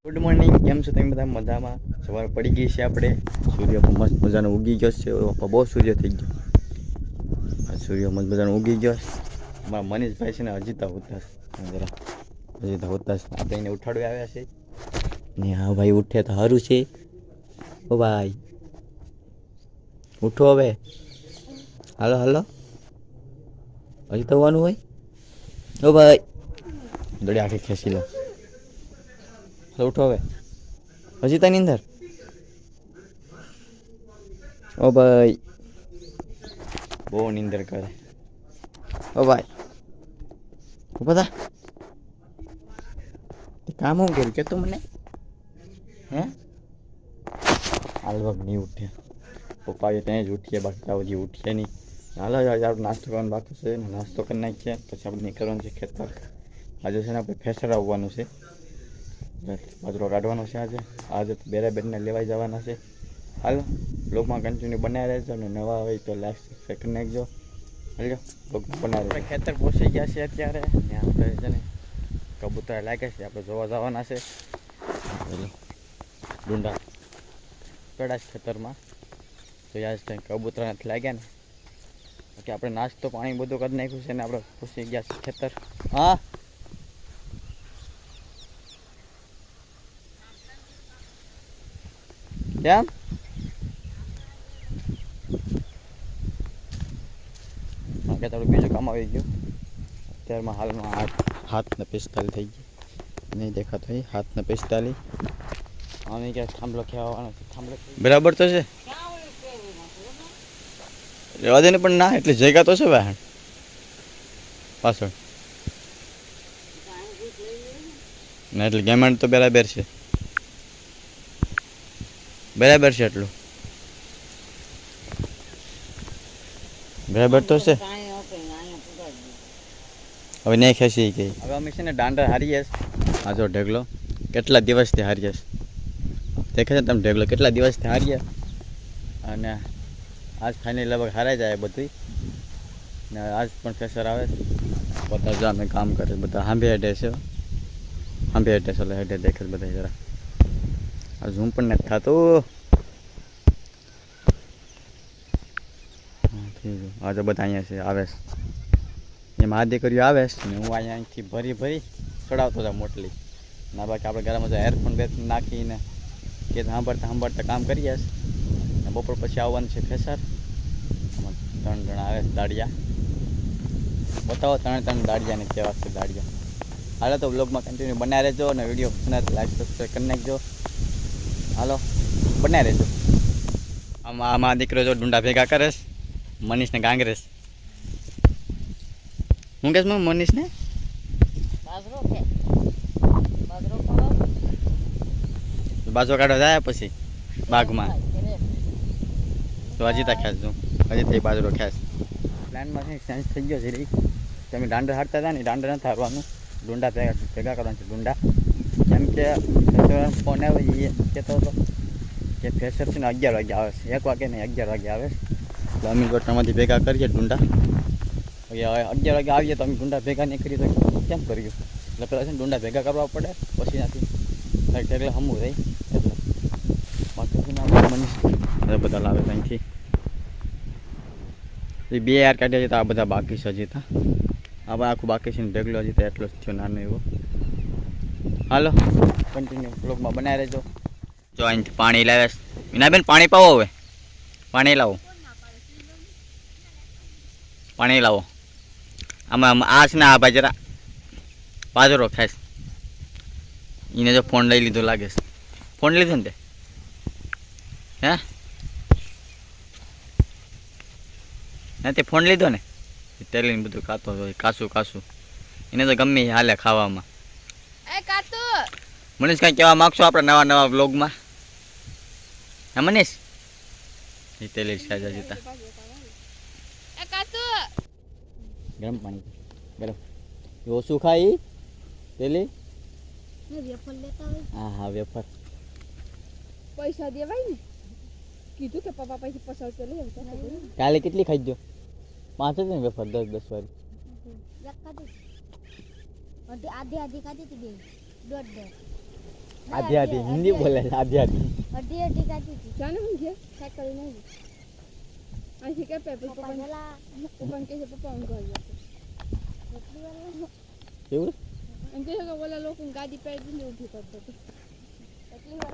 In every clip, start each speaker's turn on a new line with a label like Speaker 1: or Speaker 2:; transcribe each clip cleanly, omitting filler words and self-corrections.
Speaker 1: Good morning, કેમ છો તમે બધા? મજામાં? સવાર પડી ગઈ છે, આપણે સૂર્ય પણ મસ્ત મજાનો ઉગી ગયો છે. બહુ સૂર્ય થઈ ગયો, આ સૂર્ય મસ્ત મજાનો ઉગી ગયો. અમારા મનીષભાઈ છે ને હજી તો હોતા જરા હજી તો હોતા આપણે એને ઉઠાડવા આવ્યા છે ને. હા ભાઈ, ઉઠે તો સારું છે. ઓ ભાઈ ઉઠો હવે, હાલો હાલો, હજી તો હોવાનું હોય. ઓ ભાઈ દોડી આખી ખેંચી લો. ઉઠો હવે, હજી તાની અંદર. ઓ ભાઈ બહુ નીંદર કરે. ઓ ભાઈ બધા કામ શું કર્યું કે તું મને? હે હાલ વગ નહીં ઉઠે. પપ્પાએ ત્યાં જ ઉઠીએ, બાકી હજી ઉઠીએ નહીં. હાલો આપણે નાસ્તો કરવાનો બાકી છે ને, નાસ્તો કરી નાખીએ પછી આપણે નીકળવાનું છે ખેતર. આજે છે ને આપણે ફેસર આવવાનું છે, બાજરો કાઢવાનો છે. આજે તો બેરાબેરને લેવાઈ જવાના છે. હાલો બ્લોગમાં કન્ટિન્યુ બનાવી રહેજો ને નવા હોય તો લાઈક સબસ્ક્રાઈબ કરી નાખજો. હાલો બ્લોગમાં બનાવી રહેજો. ખેતર પહોંચી ગયા છે અત્યારે ને આપણે છે ને કબૂતર લાગે છે, આપણે જોવા જવાના છે. ડુંડા કડા છે ખેતરમાં, તો યાદ કંઈ કબૂતર નથી લાગ્યા ને. બાકી આપણે નાસ્તો પાણી બધું કરી નાખ્યું છે ને આપણે પહોંચી ગયા છે ખેતર. હા કેમ? બાકી થોડું બીજું કામ આવી ગયું. અત્યારમાં હાલમાં 7:45 થઈ ગઈ, નહીં દેખાતો હોય. 7:45 અમે ક્યાં થાંભલો ખેવાનો છે. થાંભલો બરાબર તો છે, રહેવા દે ને. પણ ના એટલે જગ્યા તો છે વાહણ પાછળ ના, એટલે ગેમેન્ટ તો બરાબર છે, બરાબર છે. એટલું બરાબર તો છે. હવે નહીં ખેંચી ગઈ. હવે અમે છે ને દાંડા હારીએ. આ જો ઢગલો કેટલા દિવસથી હારીએ. દેખે છે તમે ઢગલો કેટલા દિવસથી હારીએ, અને આજ ફાઇનલી લગભગ હારાઈ જાય બધું. ને આજ પણ ફેસર આવે બધા જ અમે કામ કરે, બધા હાંભે હેડે છે. હાંભે હેડે છે, હેડે દેખે બધા જરા. આ ઝૂમ પણ નથી થતું. આજે બધા અહીંયા છે આવે છે, એમાં આ દીકરીઓ આવે છે ને હું અહીંયાથી ભરી ભરી ચડાવતો હતા મોટલી ના. બાકી આપણે ઘરમાં જો એરફોન બેરફોન નાખીને કે સાંભળતા સાંભળતા કામ કરીએ ને. બપોર પછી આવવાનું છે ફેસર. 3 જણા આવે છે દાડિયા. બતાવો 3 દાડિયાને કેવા છે દાડિયા. હાલો તો બ્લોગમાં કન્ટિન્યુ બનાવી રહેજો અને વિડીયો પસંદ લાઈક સબસ્ક્રાઈબ કરી નાખજો. હાલો બનાવી રહેજો. આમાં દીકરો જો ડુંડા ભેગા કરે છે, મનીષને ગાંગરેસ. હું કહેશ મનીષને બાજરો કાઢવા જાય પછી બાગમાં તો હજી તા ખેંચ દઉં. હજી તો બાજરો ખેંચ. પ્લાનમાં ચેન્જ થઈ ગયો છે. તમે દાંડા હારતા હતા ને, દાંડા નથી હારવાનું, ડુંડા ભેગા કરવાનું છે. ડુંડા કેમ કે ફોન આવે એ કહેતો હતો કે ફેસર છે ને 11 વાગે આવે છે. 1 વાગે નહીં 11 વાગે આવે છે. તો અમે ગોઠણમાંથી ભેગા કરીએ ડુંડા. હવે 11 વાગે આવીએ તો અમે ડુંડા ભેગા નહીં કરીએ તો કેમ કર્યું? એટલે પહેલાં છે ને ડુંડા ભેગા કરવા પડે, પછી ત્યાંથી એટલે હમું રહી. એટલે બાકી છે ને આપણે મનીષ બધા લાવે ત્યાંથી. એ 2 યાર કાઢ્યા છે તો આ બધા બાકી છે હજી. આ આખું બાકી છે ને ઢગલો હજી તો એટલો જ થયો નાનો એવો. હાલો કન્ટિન્યુ બ્લોગમાં બનાવી રહેજો. જો અહીંથી પાણી લાવે મીનાબેન, પાણી પાવો. હવે પાણી લાવો, પાણી લાવો. આમાં આ છે ને આ ભાઈ જરા બાજરો ખાસ. એને જો ફોન લઈ લીધો લાગે છે. ફોન લીધો ને તે હે તે ફોન લીધો ને તેલીને બધું ખાતો હોય કાસું કાસું. એને તો ગમે હાલે ખાવામાં. મનીષ કાંઈ કહેવા માગશો આપણા નવા વ્લોગમાં? હે મનીષ? એ તેલી સાજા જતા ગરમ પાણી ગરમ ઓછું ખાઈ તેલી. હા હા વેફર
Speaker 2: પૈસા દેવાય ને. કીધું કે પપ્પા પૈસા પસાવ લઈ આવતા.
Speaker 1: કાલે કેટલી ખાઈ ગયો? 5 જ ને વેફર, 10 વાળી.
Speaker 2: આધી આધી ખાધી હતી બે દોઢ
Speaker 1: આધી આધી હિન્દી બોલે છે આધી આધી
Speaker 3: અડધી અડધી કાઢી હતી
Speaker 2: જાને હું ઘેર સાયકલ નહીં અહીંથી કે પેપર
Speaker 3: પપ્પા
Speaker 2: પપ્પા
Speaker 3: જલા
Speaker 2: પપ્પાને કહે છે પપ્પા હું ઘર જતો
Speaker 3: એટલી વાર
Speaker 1: એવું
Speaker 2: એમ કહે છે કે ઓલા લોકોને ગાડી પાડી દીને ઊભી કરતો હતો
Speaker 3: એટલી વાર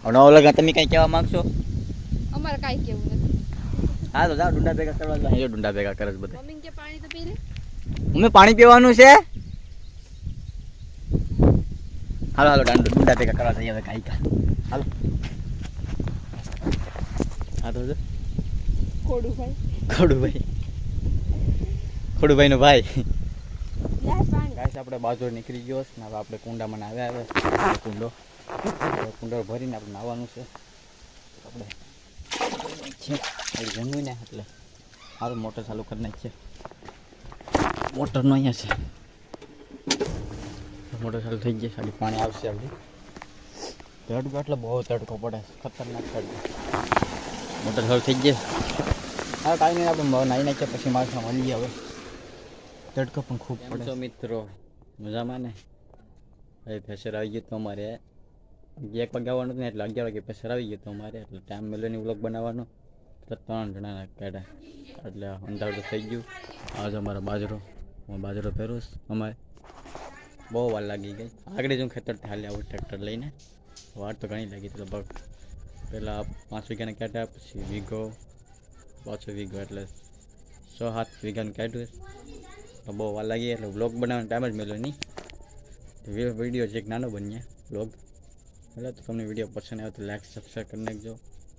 Speaker 1: હવે ઓલા તમે કઈ કહેવા માંગશો
Speaker 2: અમારે કાંઈ કેવું નથી
Speaker 1: હા તો જાઓ ડુંડા ભેગા કરવા જાય ડુંડા ભેગા કરે છે બધા
Speaker 2: મમ્મીને કે પાણી તો પી લે
Speaker 1: અમે પાણી પીવાનું છે હાલો હાલો ડુંડા ભેગા કરવા જઈએ હવે કાંઈ હાલો હા તો
Speaker 2: ખોડુભાઈ
Speaker 1: ખોડુભાઈ નો ભાઈ
Speaker 2: લે પાણી
Speaker 1: ગાઈસ આપણે બાજુ નીકળી ગયો છે ને હવે આપણે કુંડામાં આવે કુંડો ભરીને આપણે નાહવાનું છે આપણે જમવું ને એટલે સારું મોટર ચાલુ કરી નાખીએ મોટરનો અહીંયા છે મોટર ચાલુ થઈ ગઈ સાડી પાણી આવશે આપણી તડકો એટલે બહુ તડકો પડે ખતરનાક તડકો મોટર ચાલુ થઈ ગઈ હા કાંઈ નહીં આપણે નાહી નાખીએ પછી માણસમાં મળીએ હવે તડકો પણ ખૂબ પડે તો મિત્રો મજામાં ને હવે પ્રેશર આવી ગયું તો અમારે 1 વાગે આવવાનું હતું ને એટલે 11 વાગે પ્રેશર આવી ગયું તો અમારે એટલે ટાઈમ મળ્યો નહીં વ્લોગ બનાવવાનો તો 3 જણાના કાઢ્યા એટલે અંધારું થઈ ગયું આજે અમારો બાજરો પહેરું અમારે બહુ વાર લાગી ગઈ આગળ જ હું ખેતરથી હાલે આવું ટ્રેક્ટર લઈને વાર તો ઘણી લાગી લગભગ પહેલાં 5 વીઘાને કાઢ્યા પછી વીઘો પાછો વીઘો એટલે 6-7 વીઘાનું કાઢ્યું તો બહુ વાર લાગી એટલે વ્લોગ બનાવવાનો ટાઈમ જ મળ્યો નહીં વિડીયો જે એક નાનો બન્યા વ્લોગ એટલે તો તમને વિડીયો પસંદ આવે તો લાઈક સબસ્ક્રાઈબ કરી નાખજો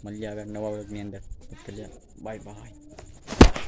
Speaker 1: મળીએ આગળ નવા વ્લોગની અંદર બાય બાય.